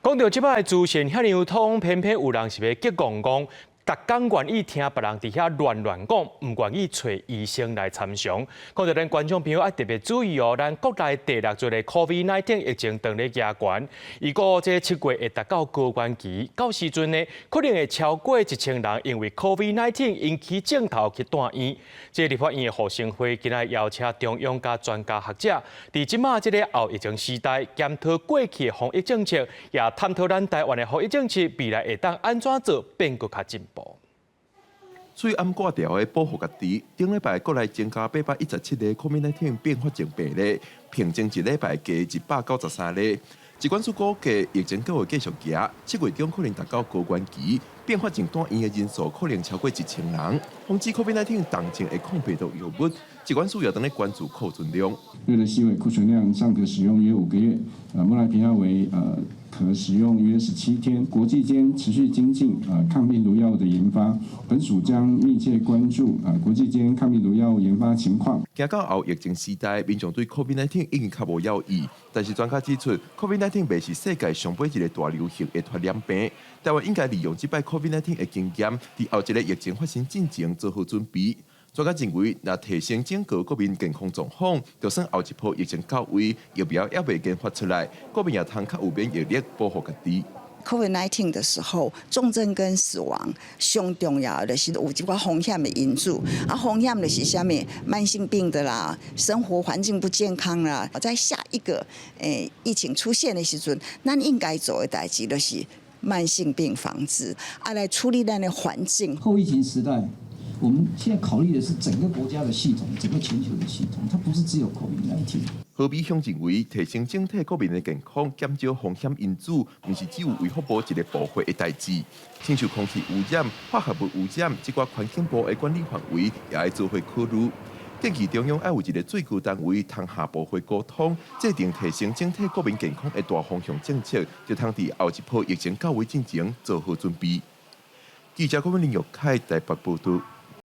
讲到即摆资讯遐尼通，偏偏有人是要激戆戆。 逐工愿意听别人伫遐乱讲，唔愿意找医生来参详。讲到咱观众朋友要特别注意哦，咱国内第6座的 COVID-19 疫情当咧压悬，如果这7月会达到高原期，到时阵呢，可能会超过1000人因为 COVID-19 引起镜头去住院。这立法院的护生会今日邀请中央甲专家学者，伫即马这个后疫情时代，检讨过去的防疫政策，也探讨咱台湾的防疫政策未来会当安怎做，变搁较进步。 最暗挂条的保护家己，顶礼拜国内增加817例 COVID-19 并发症病例，平均一礼拜加193例。疾管署估计疫情还会继续行，7月中可能达到高原期，并发症住院的人数可能超过1000人。防止 COVID-19 重症的抗病毒药物，疾管署也等咧关注库存量。瑞德西韦库存量尚可使用约5个月，莫拉皮拉韦可使用约17天。国际间持续精进抗病毒药物的研发，本署将密切关注国际间抗病毒药物研发情况。行到后疫情时代，民众对 COVID-19 已经较无要义，但是专家指出 ，COVID-19 未是世界上尾一个大流行的传染病。台湾应该利用这摆 COVID-19 的经验，伫后一个疫情发生进前做好准备。专家认为，若提升整个国民健康状况，就算后一波疫情到位，疫苗也未研发出来，国民也通较有免疫力保护家己。COVID-19 的时候，重症跟死亡上重要的是有一寡风险的因素，风险就是啥物慢性病的啦，生活环境不健康啦。在下一个疫情出现的时阵，咱应该做的代志就是慢性病防治，来处理咱的环境。后疫情时代。 我们现在考虑的是整个国家的系统，整个全球的系统，它不是只有 COVID-19。何必兄认为，提升整体国民的健康，减少风险因素，不是只有为福部一个部会的代志。亲像空气污染、化学物污染，这个环境部的管理范围也要做伙考虑。建议中央要有一个最高单位，通下部会沟通，制定提升整体国民健康的大方向政策，就通伫后一波疫情到位进前做好准备。记者郭文林、玉凯台北报道。